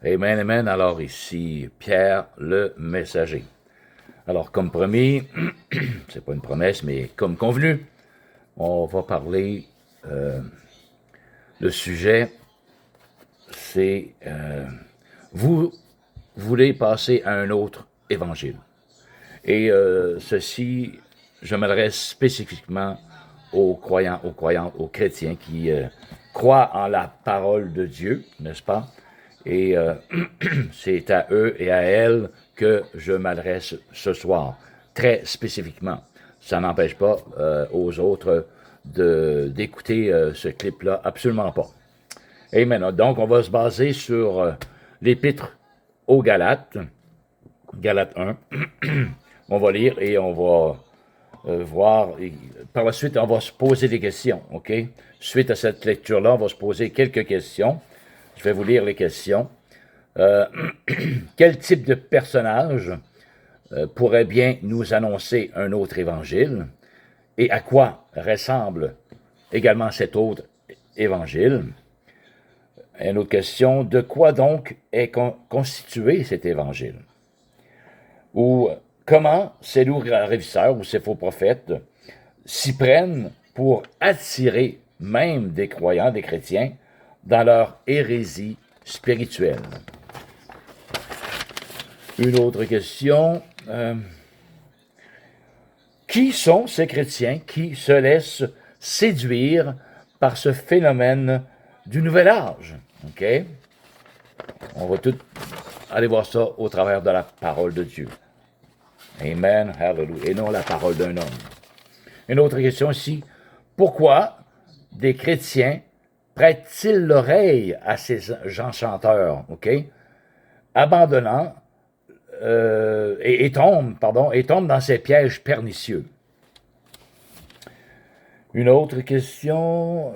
Amen, amen. Alors ici, Pierre le messager. Alors comme promis, c'est pas une promesse, mais comme convenu, on va parler, le sujet, c'est vous voulez passer à un autre évangile. Et ceci, je m'adresse spécifiquement aux croyants, aux chrétiens qui croient en la parole de Dieu, n'est-ce pas? Et c'est à eux et à elles que je m'adresse ce soir, très spécifiquement. Ça n'empêche pas aux autres d'écouter ce clip-là, absolument pas. Amen. Donc, on va se baser sur l'épître aux Galates, Galates 1. On va lire et on va voir. Et par la suite, on va se poser des questions, OK? Suite à cette lecture-là, on va se poser quelques questions. Je vais vous lire les questions. Quel type de personnage pourrait bien nous annoncer un autre évangile? Et à quoi ressemble également cet autre évangile? Une autre question, de quoi donc est constitué cet évangile? Ou comment ces loups ravisseurs ou ces faux prophètes s'y prennent pour attirer même des croyants, des chrétiens, dans leur hérésie spirituelle? Une autre question, qui sont ces chrétiens qui se laissent séduire par ce phénomène du nouvel âge? OK? On va tout aller voir ça au travers de la parole de Dieu. Amen, hallelujah, et non la parole d'un homme. Une autre question ici, pourquoi des chrétiens prêtent-ils l'oreille à ces gens chanteurs, OK? Abandonnant et tombent dans ces pièges pernicieux. Une autre question,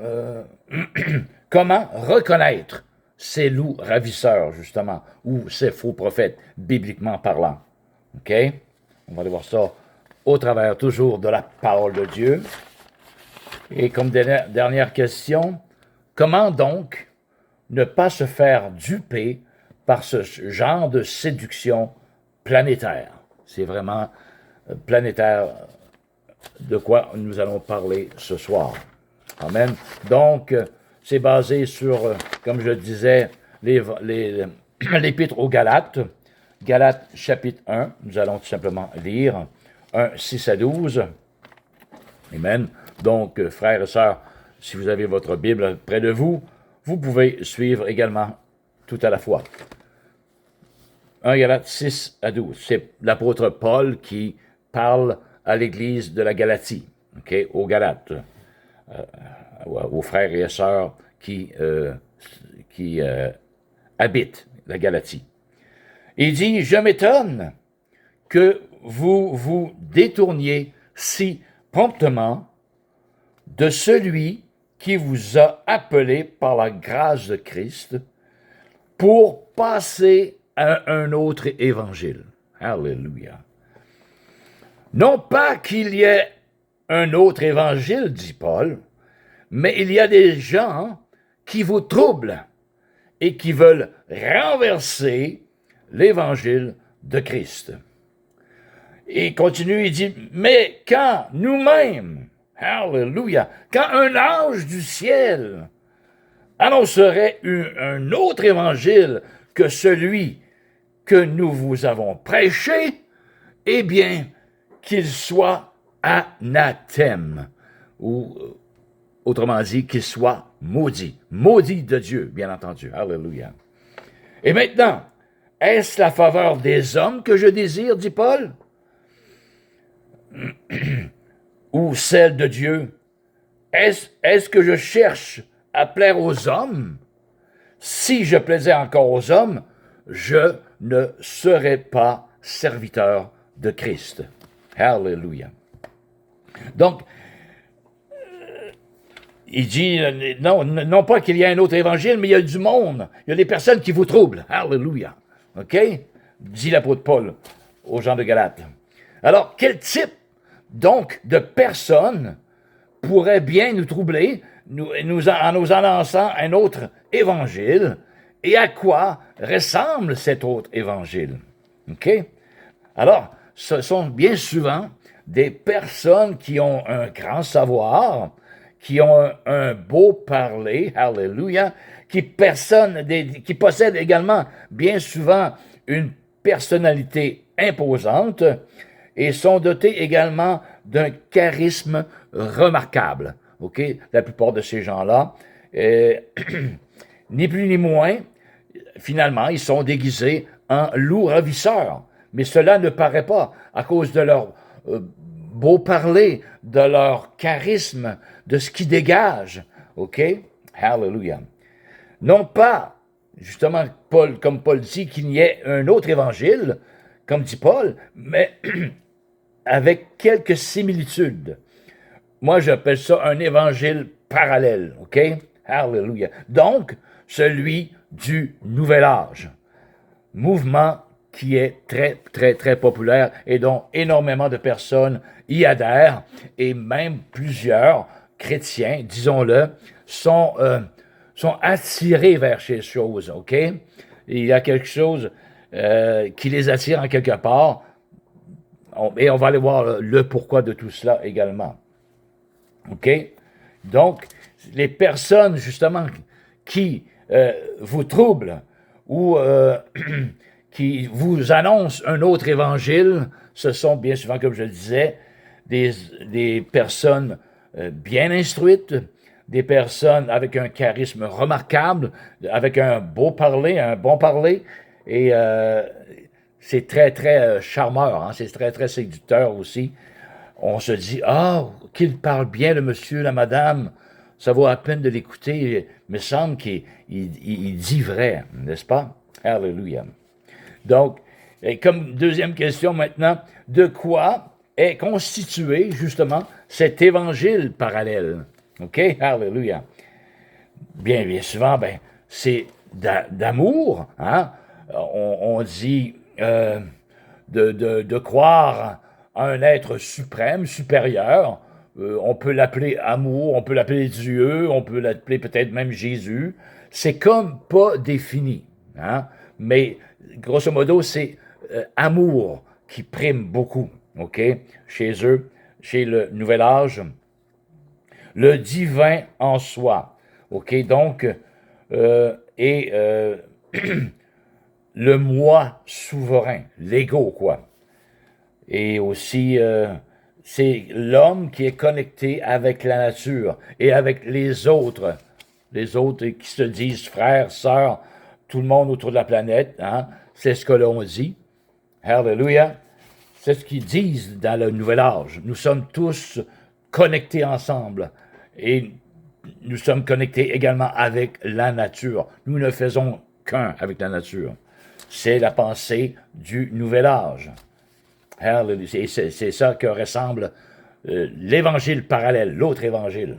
comment reconnaître ces loups ravisseurs, justement, ou ces faux prophètes, bibliquement parlant? OK? On va aller voir ça au travers toujours de la parole de Dieu. Et comme dernière question, comment donc ne pas se faire duper par ce genre de séduction planétaire? C'est vraiment planétaire de quoi nous allons parler ce soir. Amen. Donc, c'est basé sur, comme je disais, l'épître aux Galates, Galates chapitre 1, nous allons tout simplement lire 1, 6 à 12. Amen. Donc, frères et sœurs, si vous avez votre Bible près de vous, vous pouvez suivre également tout à la fois. 1 Galates 6 à 12. C'est l'apôtre Paul qui parle à l'église de la Galatie, okay, aux Galates, aux frères et sœurs qui habitent la Galatie. Il dit, je m'étonne que vous vous détourniez si promptement de celui qui vous a appelé par la grâce de Christ pour passer à un autre évangile. Alléluia. Non pas qu'il y ait un autre évangile, dit Paul, mais il y a des gens qui vous troublent et qui veulent renverser l'évangile de Christ. Et il continue, il dit, mais quand nous-mêmes, alléluia, quand un ange du ciel annoncerait un autre évangile que celui que nous vous avons prêché, eh bien, qu'il soit anathème, ou autrement dit, qu'il soit maudit. Maudit de Dieu, bien entendu. Alléluia. Et maintenant, est-ce la faveur des hommes que je désire, dit Paul, ou celle de Dieu? Est-ce que je cherche à plaire aux hommes? Si je plaisais encore aux hommes, je ne serais pas serviteur de Christ. Alléluia. Donc, il dit, non pas qu'il y ait un autre évangile, mais il y a du monde. Il y a des personnes qui vous troublent. Alléluia. OK? Dit l'apôtre Paul aux gens de Galates. Alors, quel type, donc, de personnes pourrait bien nous troubler en nous annonçant un autre évangile et à quoi ressemble cet autre évangile? OK? Alors, ce sont bien souvent des personnes qui ont un grand savoir, qui ont un beau parler, hallelujah, qui possèdent également bien souvent une personnalité imposante et sont dotés également d'un charisme remarquable. OK? La plupart de ces gens-là, ni plus ni moins, finalement, ils sont déguisés en loups ravisseurs. Mais cela ne paraît pas à cause de leur beau parler, de leur charisme, de ce qu'ils dégagent. OK? Hallelujah. Non pas, justement, comme Paul dit, qu'il n'y ait un autre évangile, comme dit Paul, mais avec quelques similitudes. Moi, j'appelle ça un évangile parallèle, OK? Hallelujah. Donc, celui du Nouvel Âge. Mouvement qui est très, très, très populaire et dont énormément de personnes y adhèrent et même plusieurs chrétiens, disons-le, sont attirés vers ces choses, OK? Il y a quelque chose qui les attire en quelque part et on va aller voir le pourquoi de tout cela également. OK? Donc, les personnes, justement, qui vous troublent ou qui vous annoncent un autre évangile, ce sont bien souvent, comme je le disais, des personnes bien instruites, des personnes avec un charisme remarquable, avec un beau parler, un bon parler, et c'est très, très charmeur, hein, c'est très, très séducteur aussi. On se dit, qu'il parle bien, le monsieur, la madame, ça vaut la peine de l'écouter. Il me semble qu'il dit vrai, n'est-ce pas? Alléluia. Donc, comme deuxième question maintenant, de quoi est constitué justement cet évangile parallèle? OK? Alléluia. Bien souvent, c'est d'amour. Hein? On dit de croire à un être suprême, supérieur. On peut l'appeler amour, on peut l'appeler Dieu, on peut l'appeler peut-être même Jésus. C'est comme pas défini. Hein? Mais grosso modo, c'est amour qui prime beaucoup, OK? Chez eux, chez le Nouvel Âge. Le divin en soi, OK? Donc, le moi souverain, l'ego, quoi. Et aussi, c'est l'homme qui est connecté avec la nature et avec les autres qui se disent frères, sœurs, tout le monde autour de la planète, hein? C'est ce que l'on dit. Hallelujah. C'est ce qu'ils disent dans le Nouvel Âge. Nous sommes tous connectés ensemble et nous sommes connectés également avec la nature. Nous ne faisons qu'un avec la nature. C'est la pensée du Nouvel Âge. Hallelujah. C'est ça que ressemble l'évangile parallèle, l'autre évangile.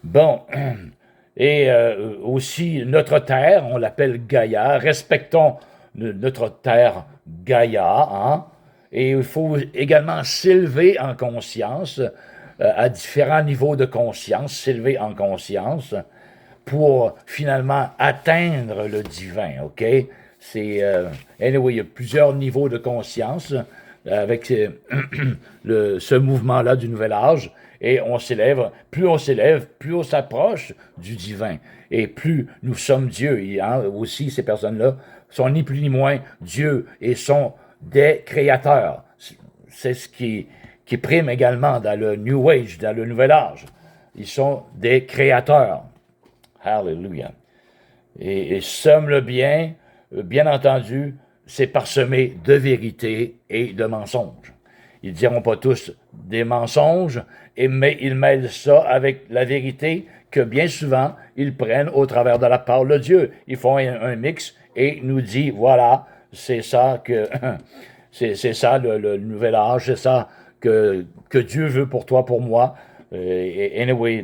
Bon, et aussi notre terre, on l'appelle Gaïa. Respectons notre terre Gaïa, hein? Et il faut également s'élever en conscience, à différents niveaux de conscience, s'élever en conscience pour finalement atteindre le divin, OK? C'est, anyway, il y a plusieurs niveaux de conscience avec ce mouvement-là du Nouvel Âge, et on s'élève, plus on s'approche du divin, et plus nous sommes Dieu. Et, hein, aussi, ces personnes-là sont ni plus ni moins Dieu, et sont des créateurs. C'est ce qui prime également dans le New Age, dans le Nouvel Âge. Ils sont des créateurs. Hallelujah. Et sème le bien, bien entendu, c'est parsemé de vérité et de mensonges. Ils ne diront pas tous des mensonges, mais ils mêlent ça avec la vérité que bien souvent, ils prennent au travers de la parole de Dieu. Ils font un mix et nous disent, voilà, c'est ça que c'est ça le nouvel âge, c'est ça que Dieu veut pour toi, pour moi. Et anyway,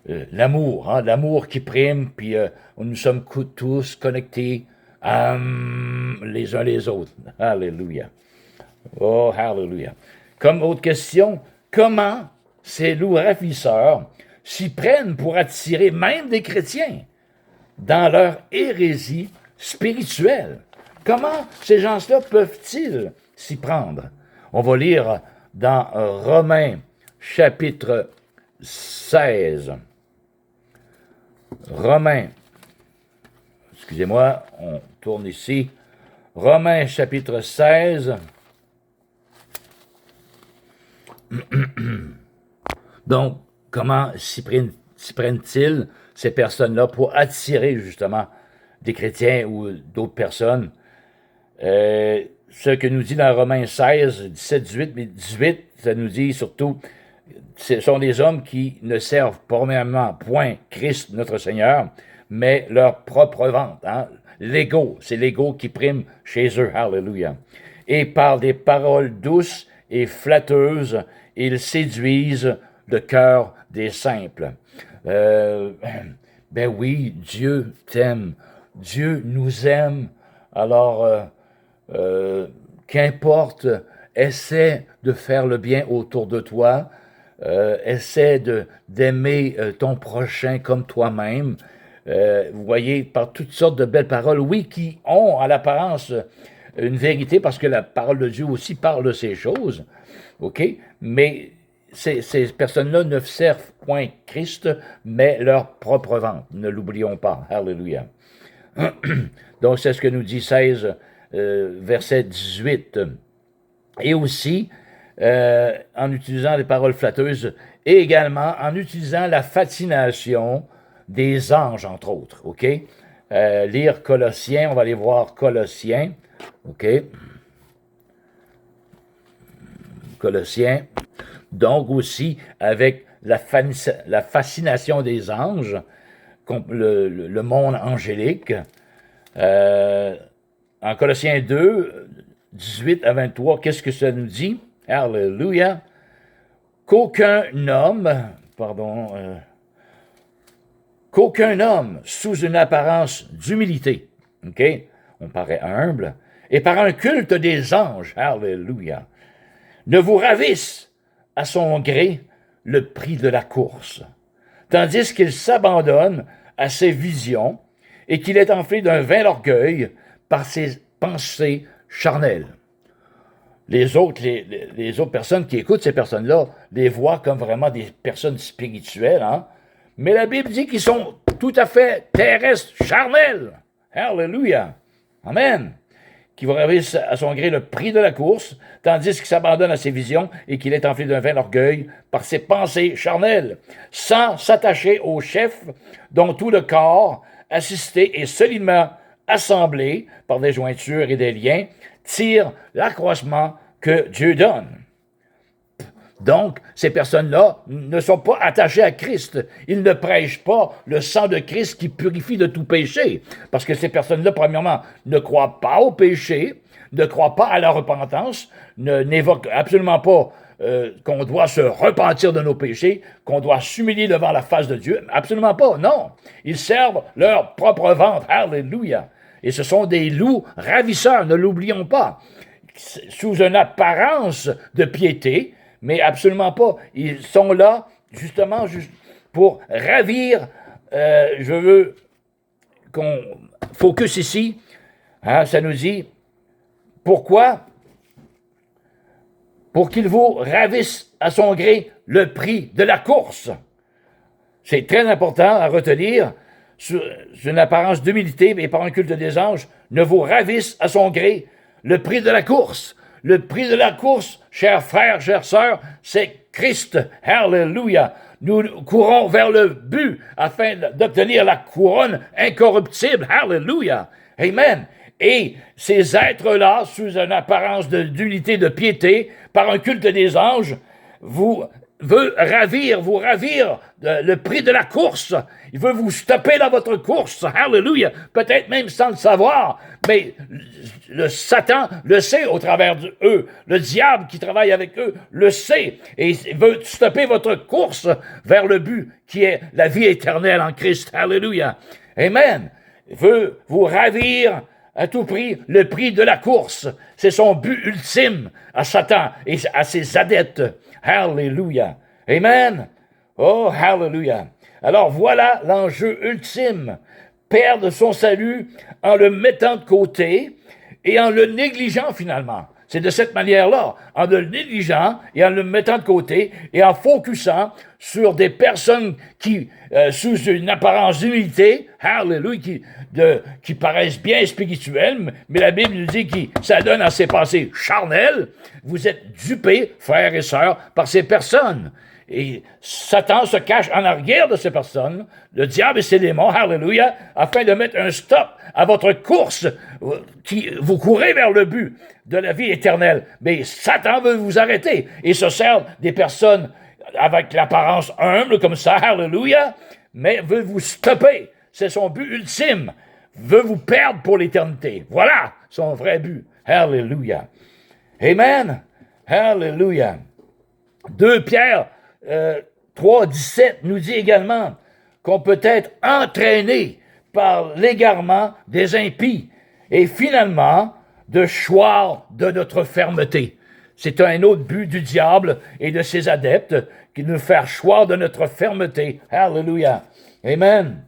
l'amour, hein, l'amour qui prime, puis nous sommes tous connectés les uns les autres. Alléluia. Oh, hallelujah. Comme autre question, comment ces loups ravisseurs s'y prennent pour attirer même des chrétiens dans leur hérésie spirituelle. Comment ces gens-là peuvent-ils s'y prendre? On va lire dans Romains chapitre 16. Romains, excusez-moi, on tourne ici. Romains chapitre 16. Donc, comment s'y prennent-ils, ces personnes-là, pour attirer justement des chrétiens ou d'autres personnes? Ce que nous dit dans Romains 16, 17, 18, mais 18, ça nous dit surtout, ce sont des hommes qui ne servent premièrement point Christ notre Seigneur, mais leur propre ventre. Hein? L'ego, c'est l'ego qui prime chez eux. Alléluia. Et par des paroles douces et flatteuses, ils séduisent le cœur des simples. Ben oui, Dieu t'aime. Dieu nous aime. Alors, qu'importe, essaie de faire le bien autour de toi. Essaie d'aimer ton prochain comme toi-même. Vous voyez, par toutes sortes de belles paroles, oui, qui ont à l'apparence une vérité, parce que la parole de Dieu aussi parle de ces choses, OK? Mais ces personnes-là ne servent point Christ, mais leur propre ventre. Ne l'oublions pas. Alléluia. Donc, c'est ce que nous dit 16, verset 18. Et aussi, en utilisant les paroles flatteuses, et également en utilisant la fascination des anges, entre autres, OK? Lire Colossiens, on va aller voir Colossiens, OK? Colossiens, donc aussi avec la fascination des anges, le monde angélique. En Colossiens 2, 18 à 23, qu'est-ce que ça nous dit? Alléluia! Qu'aucun homme, sous une apparence d'humilité, OK? On paraît humble, et par un culte des anges, alléluia, ne vous ravisse à son gré le prix de la course, tandis qu'il s'abandonne à ses visions et qu'il est enflé d'un vain orgueil par ses pensées charnelles. Les autres personnes qui écoutent ces personnes-là les voient comme vraiment des personnes spirituelles, hein? Mais la Bible dit qu'ils sont tout à fait terrestres, charnels. Alléluia. Amen. Qui va ravisser à son gré le prix de la course, tandis qu'il s'abandonne à ses visions et qu'il est enflé d'un vain orgueil par ses pensées charnelles, sans s'attacher au chef dont tout le corps, assisté et solidement assemblé par des jointures et des liens, tire l'accroissement que Dieu donne. Donc, ces personnes-là ne sont pas attachées à Christ. Ils ne prêchent pas le sang de Christ qui purifie de tout péché. Parce que ces personnes-là, premièrement, ne croient pas au péché, ne croient pas à la repentance, n'évoquent absolument pas qu'on doit se repentir de nos péchés, qu'on doit s'humilier devant la face de Dieu. Absolument pas, non. Ils servent leur propre ventre. Alléluia. Et ce sont des loups ravisseurs, ne l'oublions pas. Sous une apparence de piété, mais absolument pas. Ils sont là, justement, pour ravir. Je veux qu'on focus ici. Hein, ça nous dit, pourquoi? Pour qu'il vous ravisse à son gré le prix de la course. C'est très important à retenir. Sous une apparence d'humilité et par un culte des anges, ne vous ravisse à son gré le prix de la course. Le prix de la course, chers frères, chères sœurs, c'est Christ. Alléluia. Nous courons vers le but afin d'obtenir la couronne incorruptible. Alléluia. Amen. Et ces êtres-là, sous une apparence d'unité, de piété, par un culte des anges, vous ravir le prix de la course. Il veut vous stopper dans votre course. Alléluia. Peut-être même sans le savoir. Mais le Satan le sait au travers d'eux. Le diable qui travaille avec eux le sait. Et il veut stopper votre course vers le but qui est la vie éternelle en Christ. Alléluia. Amen. Il veut vous ravir à tout prix le prix de la course. C'est son but ultime à Satan et à ses adeptes. Alléluia. Amen. Oh, hallelujah. Alors voilà l'enjeu ultime. Perdre son salut en le mettant de côté et en le négligeant finalement. C'est de cette manière-là, en le négligeant et en le mettant de côté et en focusant sur des personnes qui, sous une apparence d'unité, hallelujah, qui paraissent bien spirituelles, mais la Bible nous dit que ça donne à ses pensées charnelles. Vous êtes dupés, frères et sœurs, par ces personnes. Et Satan se cache en arrière de ces personnes, le diable et ses démons, hallelujah, afin de mettre un stop à votre course, vous courez vers le but de la vie éternelle. Mais Satan veut vous arrêter et se sert des personnes avec l'apparence humble comme ça, hallelujah, mais veut vous stopper. C'est son but ultime. Veut vous perdre pour l'éternité. Voilà son vrai but. Hallelujah. Amen. Hallelujah. 2 Pierre 3,17 nous dit également qu'on peut être entraîné par l'égarement des impies et finalement de choir de notre fermeté. C'est un autre but du diable et de ses adeptes qui nous fait choir de notre fermeté. Hallelujah. Amen.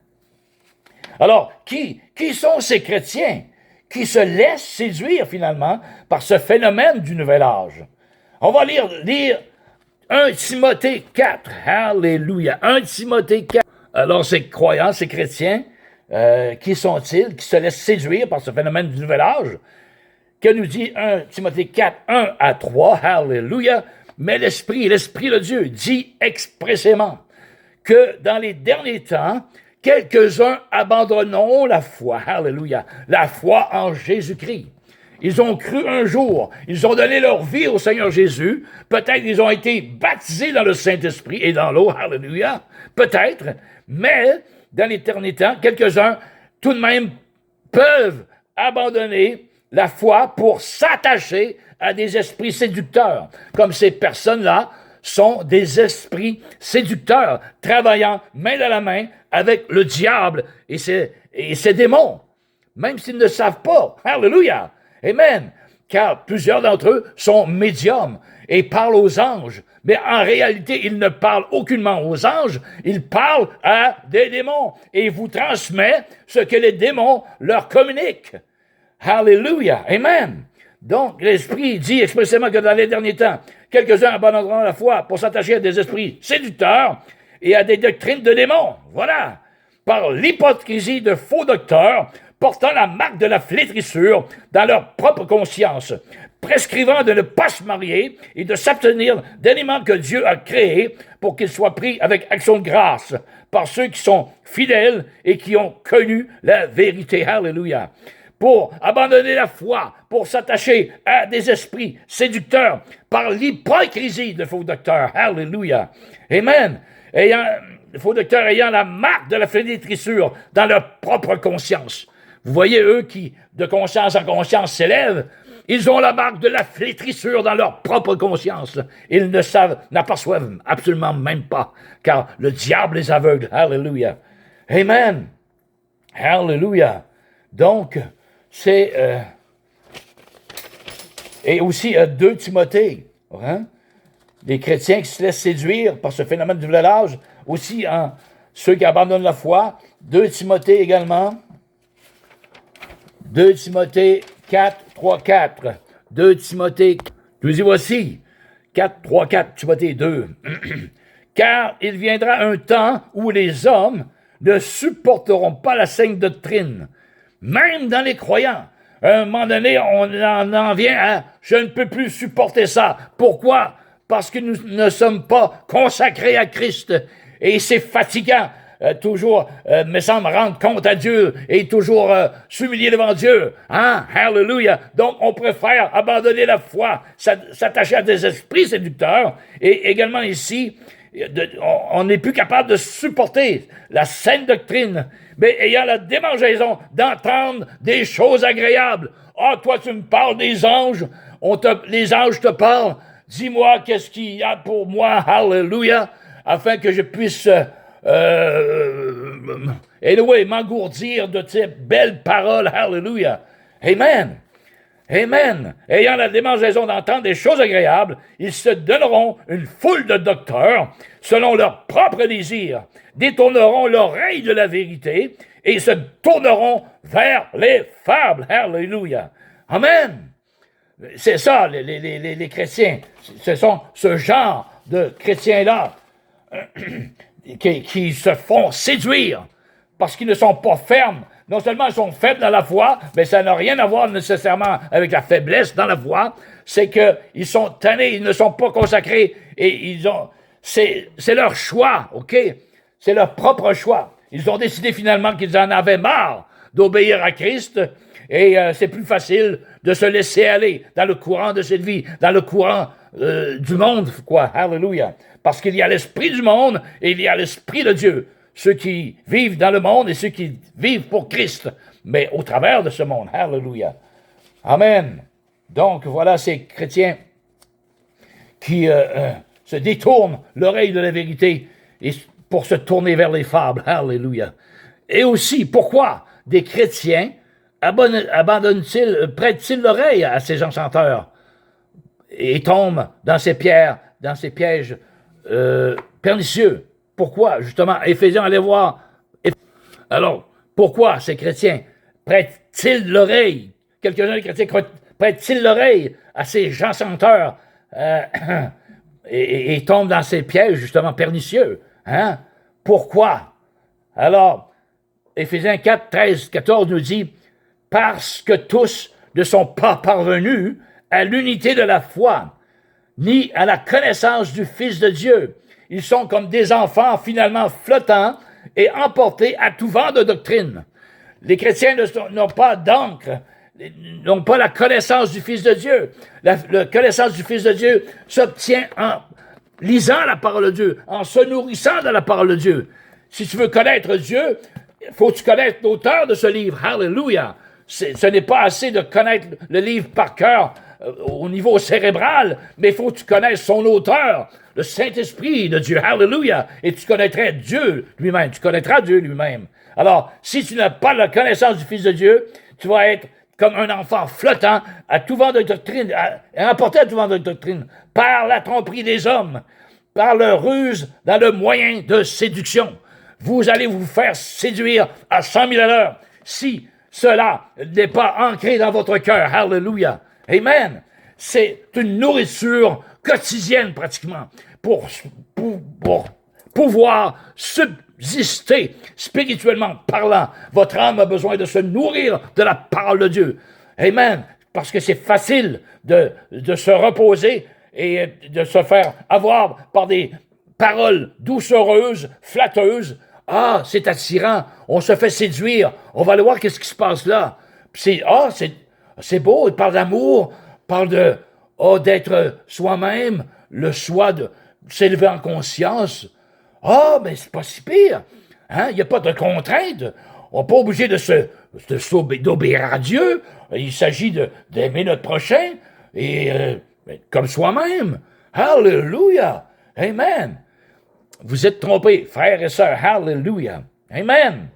Alors, qui sont ces chrétiens qui se laissent séduire finalement par ce phénomène du nouvel âge? On va lire 1 Timothée 4. Alléluia. 1 Timothée 4. Alors, ces croyants, ces chrétiens, qui sont-ils, qui se laissent séduire par ce phénomène du nouvel âge? Que nous dit 1 Timothée 4, 1 à 3. Alléluia. Mais l'Esprit de Dieu dit expressément que dans les derniers temps, quelques-uns abandonneront la foi. Alléluia. La foi en Jésus-Christ. Ils ont cru un jour, ils ont donné leur vie au Seigneur Jésus, peut-être ils ont été baptisés dans le Saint-Esprit et dans l'eau, hallelujah, peut-être, mais dans l'éternité, quelques-uns tout de même peuvent abandonner la foi pour s'attacher à des esprits séducteurs, comme ces personnes-là sont des esprits séducteurs, travaillant main dans la main avec le diable et ses démons, même s'ils ne savent pas, hallelujah. Amen. Car plusieurs d'entre eux sont médiums et parlent aux anges. Mais en réalité, ils ne parlent aucunement aux anges, ils parlent à des démons et vous transmettent ce que les démons leur communiquent. Hallelujah. Amen. Donc, l'Esprit dit expressément que dans les derniers temps, quelques-uns abandonneront la foi pour s'attacher à des esprits séducteurs et à des doctrines de démons. Voilà. Par l'hypocrisie de faux docteurs, portant la marque de la flétrissure dans leur propre conscience, prescrivant de ne pas se marier et de s'abstenir d'aliments que Dieu a créés pour qu'ils soient pris avec action de grâce par ceux qui sont fidèles et qui ont connu la vérité. Alléluia. Pour abandonner la foi, pour s'attacher à des esprits séducteurs par l'hypocrisie de faux docteurs. Alléluia. Amen. Faux docteurs ayant la marque de la flétrissure dans leur propre conscience. Vous voyez, eux qui, de conscience en conscience, s'élèvent, ils ont la marque de la flétrissure dans leur propre conscience. Ils n'aperçoivent absolument même pas, car le diable les aveugle. Hallelujah. Amen. Hallelujah. Donc, c'est... et aussi 2 Timothée, hein? Les chrétiens qui se laissent séduire par ce phénomène du nouvel âge, aussi ceux qui abandonnent la foi, 2 Timothée également, 2 Timothée 4, 3, 4. 2 Timothée, je vous dis voici, 4, 3, 4, Timothée 2. Car il viendra un temps où les hommes ne supporteront pas la saine doctrine, même dans les croyants. À un moment donné, on en vient à « je ne peux plus supporter ça ». Pourquoi? Parce que nous ne sommes pas consacrés à Christ. Et c'est fatigant. Toujours, me semble, rendre compte à Dieu et toujours s'humilier devant Dieu. Hein? Hallelujah! Donc, on préfère abandonner la foi, s'attacher à des esprits séducteurs. Et également ici, on n'est plus capable de supporter la saine doctrine, mais ayant la démangeaison d'entendre des choses agréables. Ah, toi, tu me parles des anges, les anges te parlent. Dis-moi qu'est-ce qu'il y a pour moi, hallelujah, afin que je puisse... anyway, m'engourdir de ces belles paroles, hallelujah, amen. Amen. Ayant la démangeaison d'entendre des choses agréables, ils se donneront une foule de docteurs selon leur propre désir, détourneront l'oreille de la vérité et se tourneront vers les fables. Alléluia. Amen. C'est ça, les chrétiens. Ce sont ce genre de chrétiens-là qui se font séduire parce qu'ils ne sont pas fermes. Non seulement ils sont faibles dans la foi, mais ça n'a rien à voir nécessairement avec la faiblesse dans la foi. C'est qu'ils sont tannés, ils ne sont pas consacrés et c'est leur choix, OK? C'est leur propre choix. Ils ont décidé finalement qu'ils en avaient marre d'obéir à Christ et c'est plus facile de se laisser aller dans le courant de cette vie, dans le courant du monde, quoi. Alléluia. Parce qu'il y a l'esprit du monde et il y a l'esprit de Dieu. Ceux qui vivent dans le monde et ceux qui vivent pour Christ, mais au travers de ce monde. Alléluia. Amen. Donc, voilà ces chrétiens qui se détournent l'oreille de la vérité et pour se tourner vers les fables. Alléluia. Et aussi, pourquoi des chrétiens prêtent-ils l'oreille à ces enchanteurs et tombent dans ces pièges pernicieux? Pourquoi, justement, Éphésiens, allez voir. Alors, pourquoi ces chrétiens prêtent-ils l'oreille? Quelques-uns des chrétiens prêtent-ils l'oreille à ces gens chanteurs et tombent dans ces pièges, justement, pernicieux? Hein? Pourquoi? Alors, Éphésiens 4, 13, 14 nous dit « Parce que tous ne sont pas parvenus à l'unité de la foi, ni à la connaissance du Fils de Dieu. Ils sont comme des enfants finalement flottants et emportés à tout vent de doctrine. » Les chrétiens n'ont pas d'encre, n'ont pas la connaissance du Fils de Dieu. La connaissance du Fils de Dieu s'obtient en lisant la parole de Dieu, en se nourrissant de la parole de Dieu. Si tu veux connaître Dieu, il faut que tu connaisses l'auteur de ce livre. Alléluia. Ce n'est pas assez de connaître le livre par cœur au niveau cérébral, mais il faut que tu connaisses son auteur, le Saint-Esprit de Dieu. Alléluia. Et tu connaîtras Dieu lui-même. Tu connaîtras Dieu lui-même. Alors, si tu n'as pas la connaissance du Fils de Dieu, tu vas être comme un enfant flottant à tout vent de doctrine, emporté à tout vent de doctrine, par la tromperie des hommes, par leur ruse dans le moyen de séduction. Vous allez vous faire séduire à 100 000 à l'heure si cela n'est pas ancré dans votre cœur. Alléluia. Amen. C'est une nourriture quotidienne pratiquement pour pouvoir subsister spirituellement parlant. Votre âme a besoin de se nourrir de la parole de Dieu. Amen. Parce que c'est facile de se reposer et de se faire avoir par des paroles doucereuses, flatteuses. Ah, c'est attirant. On se fait séduire. On va aller voir qu'est-ce qui se passe là. C'est beau. Il parle d'amour, parle d'être soi-même, le choix de s'élever en conscience. Ah, mais c'est pas si pire. Hein? Il n'y a pas de contrainte. On n'est pas obligé d'obéir à Dieu. Il s'agit d'aimer notre prochain et comme soi-même. Alléluia. Amen. Vous êtes trompés, frères et sœurs. Hallelujah. Amen.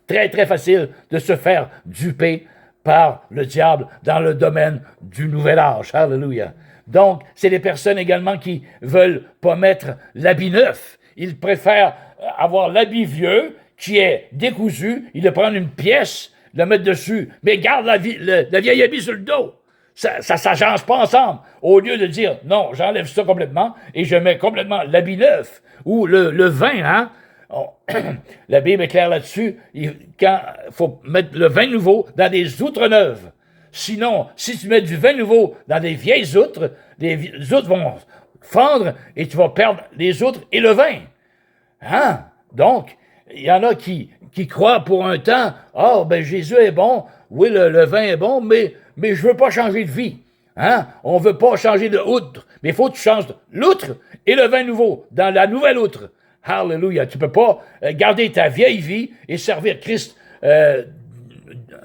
Très, très facile de se faire duper par le diable dans le domaine du nouvel âge. Hallelujah. Donc, c'est des personnes également qui veulent pas mettre l'habit neuf. Ils préfèrent avoir l'habit vieux qui est décousu. Ils le prennent une pièce, le mettre dessus, mais garde la vieille habit sur le dos. Ça s'agence pas ensemble. Au lieu de dire, non, j'enlève ça complètement et je mets complètement l'habit neuf ou le vin, hein. La Bible est claire là-dessus. Il faut mettre le vin nouveau dans des outres neuves. Sinon, si tu mets du vin nouveau dans des vieilles outres, les outres vont fendre et tu vas perdre les outres et le vin. Hein? Donc, il y en a qui croient pour un temps, Jésus est bon, oui, le vin est bon, mais je veux pas changer de vie. Hein? On veut pas changer de outre, mais il faut que tu changes l'outre et le vin nouveau dans la nouvelle outre. Hallelujah. Tu peux pas garder ta vieille vie et servir Christ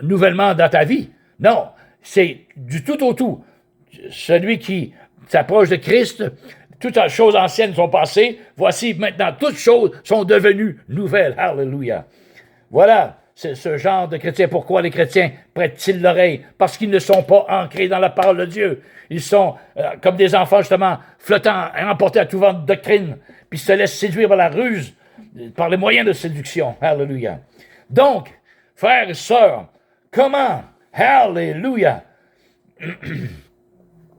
nouvellement dans ta vie. Non, c'est du tout au tout. Celui qui s'approche de Christ, toutes les choses anciennes sont passées. Voici maintenant, toutes choses sont devenues nouvelles. Hallelujah. Voilà. ce genre de chrétiens. Pourquoi les chrétiens prêtent-ils l'oreille? Parce qu'ils ne sont pas ancrés dans la parole de Dieu. Ils sont comme des enfants, justement, flottants et emportés à tout vent de doctrine, puis se laissent séduire par la ruse, par les moyens de séduction. Alléluia. Donc, frères et sœurs, comment, alléluia,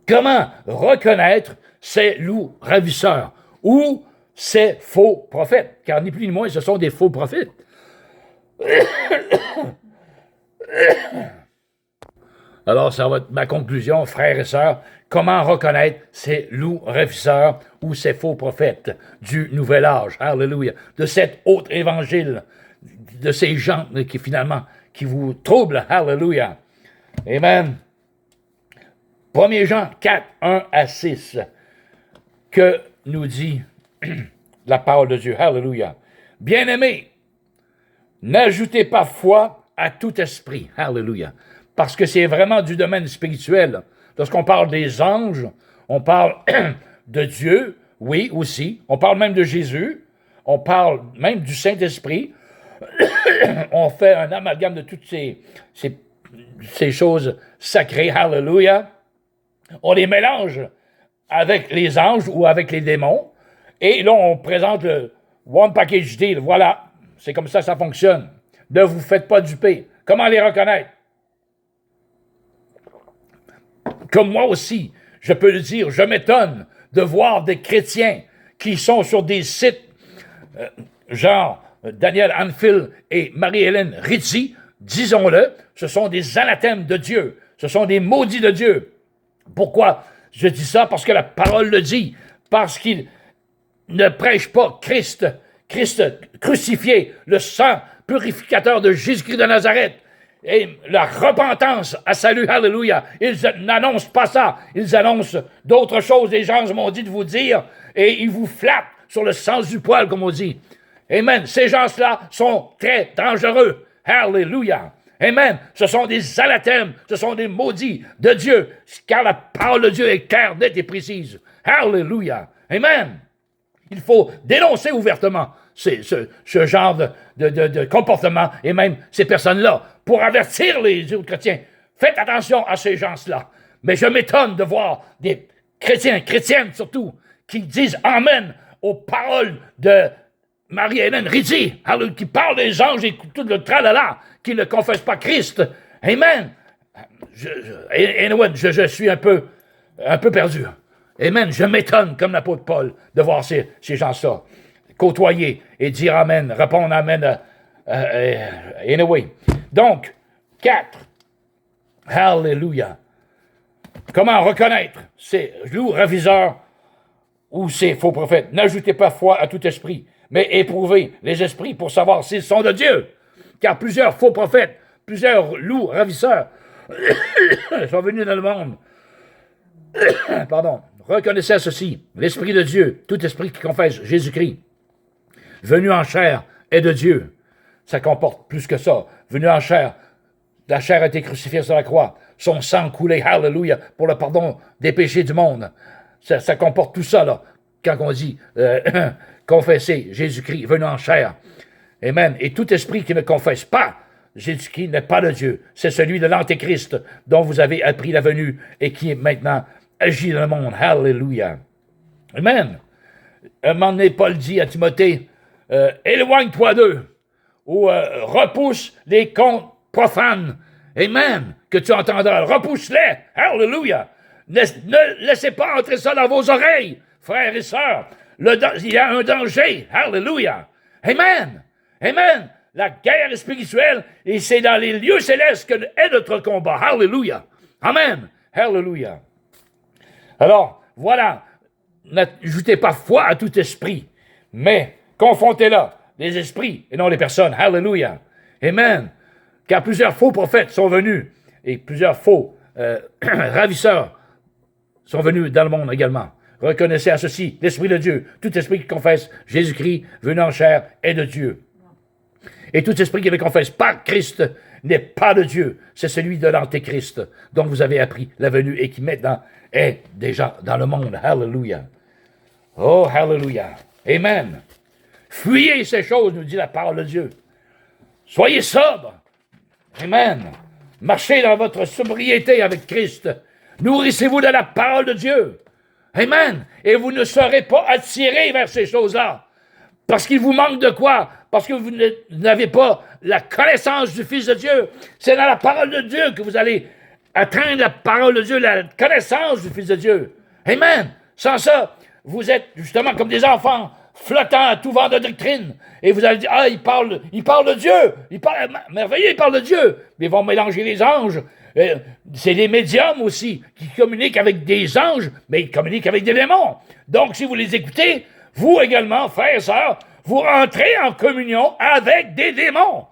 comment reconnaître ces loups ravisseurs ou ces faux prophètes? Car ni plus ni moins, ce sont des faux prophètes. Alors, ça va être ma conclusion, frères et sœurs. Comment reconnaître ces loups ravisseurs ou ces faux prophètes du nouvel âge? Alléluia. De cet autre évangile, de ces gens qui finalement, qui vous troublent. Alléluia. Amen. 1 Jean 4, 1 à 6. Que nous dit la parole de Dieu? Alléluia. Bien-aimés, n'ajoutez pas foi à tout esprit. Alléluia. Parce que c'est vraiment du domaine spirituel. Lorsqu'on parle des anges, on parle de Dieu, oui, aussi. On parle même de Jésus. On parle même du Saint-Esprit. On fait un amalgame de toutes ces choses sacrées. Alléluia. On les mélange avec les anges ou avec les démons. Et là, on présente le One Package Deal. Voilà. C'est comme ça fonctionne. Ne vous faites pas duper. Comment les reconnaître? Comme moi aussi, je peux le dire, je m'étonne de voir des chrétiens qui sont sur des sites genre Daniel Anfield et Marie-Hélène Rizzi, disons-le, ce sont des anathèmes de Dieu, ce sont des maudits de Dieu. Pourquoi je dis ça? Parce que la parole le dit, parce qu'ils ne prêchent pas Christ crucifié, le sang purificateur de Jésus-Christ de Nazareth, et la repentance à salut, alléluia. Ils n'annoncent pas ça, ils annoncent d'autres choses. Les gens m'ont dit de vous dire, et ils vous flattent sur le sens du poil, comme on dit. Amen. Ces gens-là sont très dangereux. Alléluia. Amen. Ce sont des anathèmes, ce sont des maudits de Dieu, car la parole de Dieu est claire, nette et précise. Alléluia. Amen. Il faut dénoncer ouvertement ce genre de comportement et même ces personnes-là pour avertir les autres chrétiens. Faites attention à ces gens-là. Mais je m'étonne de voir des chrétiens, chrétiennes surtout, qui disent Amen aux paroles de Marie-Hélène Rizzi, qui parle des anges et tout le tralala, qui ne confessent pas Christ. Amen. Je suis un peu perdu. Amen. Je m'étonne, comme l'apôtre Paul, de voir ces gens-là côtoyer et dire Amen, répondre Amen. Anyway. Donc, 4. Hallelujah. Comment reconnaître ces loups raviseurs ou ces faux prophètes? N'ajoutez pas foi à tout esprit, mais éprouvez les esprits pour savoir s'ils sont de Dieu. Car plusieurs faux prophètes, plusieurs loups ravisseurs sont venus dans le monde. Pardon. Reconnaissez ceci, l'Esprit de Dieu, tout esprit qui confesse Jésus-Christ, venu en chair, est de Dieu. Ça comporte plus que ça. Venu en chair, la chair a été crucifiée sur la croix, son sang coulé, hallelujah, pour le pardon des péchés du monde. Ça comporte tout ça, là, quand on dit confesser Jésus-Christ, venu en chair. Amen. Et tout esprit qui ne confesse pas Jésus-Christ n'est pas de Dieu. C'est celui de l'Antéchrist dont vous avez appris la venue et qui est maintenant agit dans le monde. Hallelujah. Amen. Un moment donné, Paul dit à Timothée, éloigne-toi d'eux, ou repousse les contes profanes. Amen. Que tu entendras. Repousse-les. Hallelujah. Ne laissez pas entrer ça dans vos oreilles, frères et sœurs. Il y a un danger. Hallelujah. Amen. Amen. La guerre est spirituelle et c'est dans les lieux célestes que est notre combat. Hallelujah. Amen. Hallelujah. Alors, voilà. N'ajoutez pas foi à tout esprit, mais confrontez-le, les esprits et non les personnes. Hallelujah. Amen. Car plusieurs faux prophètes sont venus et plusieurs faux ravisseurs sont venus dans le monde également. Reconnaissez à ceci l'Esprit de Dieu. Tout esprit qui confesse Jésus-Christ, venu en chair, est de Dieu. Et tout esprit qui ne confesse pas Christ n'est pas de Dieu. C'est celui de l'Antéchrist dont vous avez appris la venue et qui maintenant est déjà dans le monde. Hallelujah. Oh, hallelujah. Amen. Fuyez ces choses, nous dit la parole de Dieu. Soyez sobre. Amen. Marchez dans votre sobriété avec Christ. Nourrissez-vous de la parole de Dieu. Amen. Et vous ne serez pas attirés vers ces choses-là. Parce qu'il vous manque de quoi? Parce que vous n'avez pas la connaissance du Fils de Dieu. C'est dans la parole de Dieu que vous allez atteindre la parole de Dieu, la connaissance du Fils de Dieu. Amen. Sans ça, vous êtes justement comme des enfants flottant à tout vent de doctrine. Et vous allez dire, ah, il parle de Dieu. Merveilleux, il parle de Dieu. Mais ils vont mélanger les anges. C'est des médiums aussi qui communiquent avec des anges, mais ils communiquent avec des démons. Donc, si vous les écoutez, vous également, frères et sœurs, vous rentrez en communion avec des démons.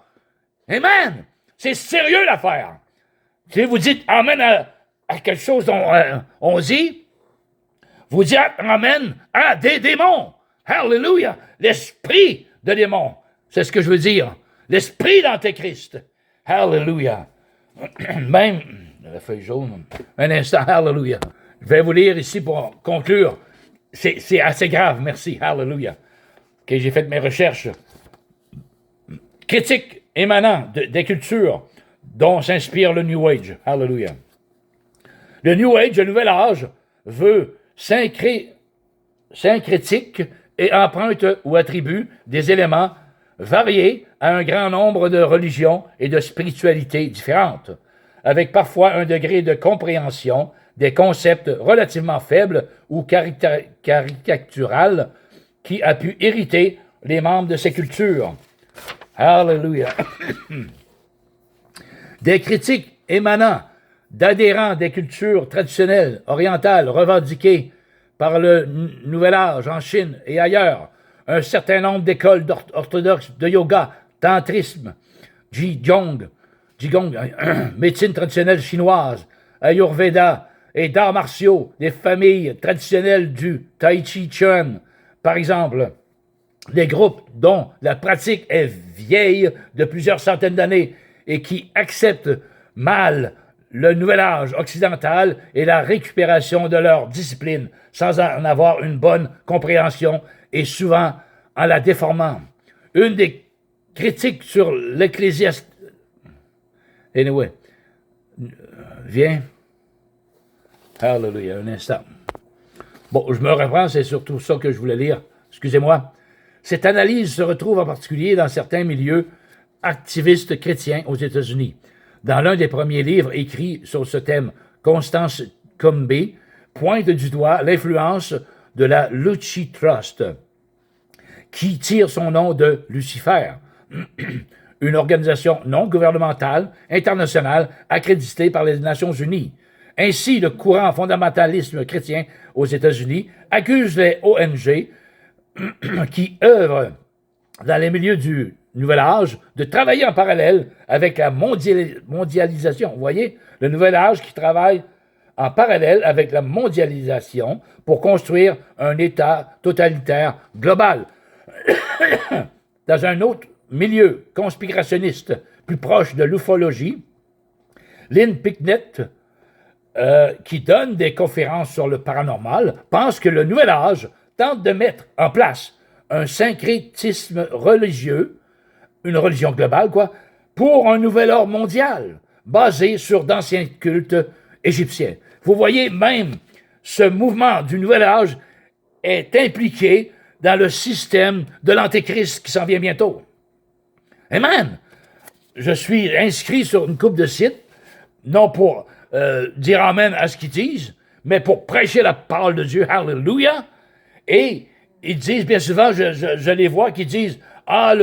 Amen. C'est sérieux l'affaire. Si vous dites amen à quelque chose dont on dit, vous dites amen à des démons. Hallelujah. L'esprit de démon. C'est ce que je veux dire. L'esprit d'Antéchrist. Hallelujah. Même, la feuille jaune, un instant, hallelujah. Je vais vous lire ici pour conclure. C'est assez grave, merci, hallelujah. Okay, j'ai fait mes recherches. Critique émanant des cultures dont s'inspire le New Age, hallelujah. Le New Age, le Nouvel Âge, veut syncrétique et emprunte ou attribue des éléments variés à un grand nombre de religions et de spiritualités différentes, avec parfois un degré de compréhension des concepts relativement faibles ou caricatural qui a pu irriter les membres de ces cultures. Hallelujah. Des critiques émanant d'adhérents des cultures traditionnelles orientales revendiquées par le Nouvel Âge en Chine et ailleurs, un certain nombre d'écoles orthodoxes de yoga, tantrisme, Qigong, médecine traditionnelle chinoise, Ayurveda et d'arts martiaux, des familles traditionnelles du Tai Chi Chuan, par exemple, des groupes dont la pratique est vieille de plusieurs centaines d'années et qui acceptent mal le nouvel âge occidental et la récupération de leur discipline sans en avoir une bonne compréhension et souvent en la déformant. Une des critiques sur l'ecclésiaste... Anyway, viens. Hallelujah, un instant. Bon, je me reprends, c'est surtout ça que je voulais lire. Excusez-moi. Cette analyse se retrouve en particulier dans certains milieux activistes chrétiens aux États-Unis. Dans l'un des premiers livres écrits sur ce thème, Constance Combe pointe du doigt l'influence de la Luci Trust, qui tire son nom de Lucifer, une organisation non gouvernementale internationale accréditée par les Nations unies. Ainsi, le courant fondamentalisme chrétien aux États-Unis accuse les ONG qui œuvrent dans les milieux du Nouvel Âge de travailler en parallèle avec la mondialisation. Vous voyez, le Nouvel Âge qui travaille en parallèle avec la mondialisation pour construire un État totalitaire global. Dans un autre milieu conspirationniste plus proche de l'ufologie, Lynn Picknett, qui donne des conférences sur le paranormal, pense que le Nouvel Âge tente de mettre en place un syncrétisme religieux, une religion globale, pour un nouvel ordre mondial, basé sur d'anciens cultes égyptiens. Vous voyez, même ce mouvement du Nouvel Âge est impliqué dans le système de l'Antéchrist qui s'en vient bientôt. Amen! Je suis inscrit sur une couple de sites, non pour dire amen à ce qu'ils disent, mais pour prêcher la parole de Dieu, hallelujah, et ils disent, bien souvent, je les vois, qui disent, ah,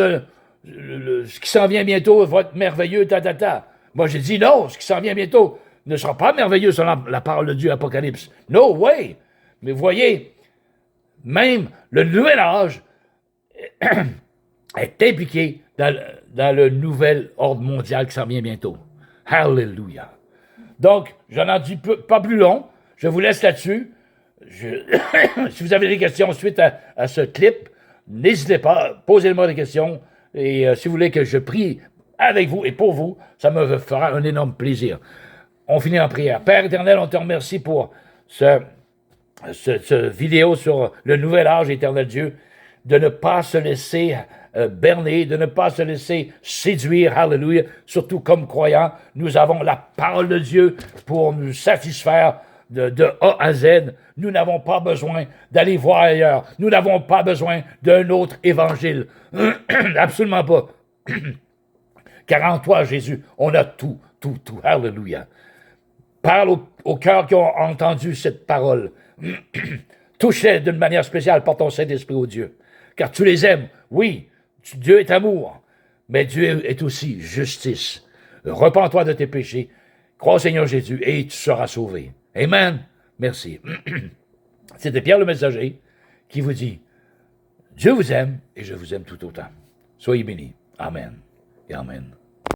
ce qui s'en vient bientôt va être merveilleux, ta. Moi, j'ai dit, non, ce qui s'en vient bientôt ne sera pas merveilleux selon la parole de Dieu, Apocalypse. No way! Mais vous voyez, même le Nouvel Âge est impliqué dans le nouvel ordre mondial qui s'en vient bientôt. Hallelujah! Donc, je n'en dis pas plus long. Je vous laisse là-dessus. Si vous avez des questions suite à ce clip, n'hésitez pas, posez-moi des questions. Et si vous voulez que je prie avec vous et pour vous, ça me fera un énorme plaisir. On finit en prière. Père éternel, on te remercie pour ce vidéo sur le nouvel âge, éternel Dieu. de ne pas se laisser berner, de ne pas se laisser séduire, hallelujah. Surtout comme croyants, nous avons la parole de Dieu pour nous satisfaire de A à Z. Nous n'avons pas besoin d'aller voir ailleurs. Nous n'avons pas besoin d'un autre évangile. Absolument pas. Car en toi, Jésus, on a tout. Hallelujah. Parle aux cœurs qui ont entendu cette parole. Touche-les d'une manière spéciale par ton Saint-Esprit, ô Dieu. Car tu les aimes. Oui, Dieu est amour. Mais Dieu est aussi justice. Repends-toi de tes péchés. Crois au Seigneur Jésus et tu seras sauvé. Amen. Merci. C'était Pierre le Messager qui vous dit, Dieu vous aime et je vous aime tout autant. Soyez bénis. Amen et amen.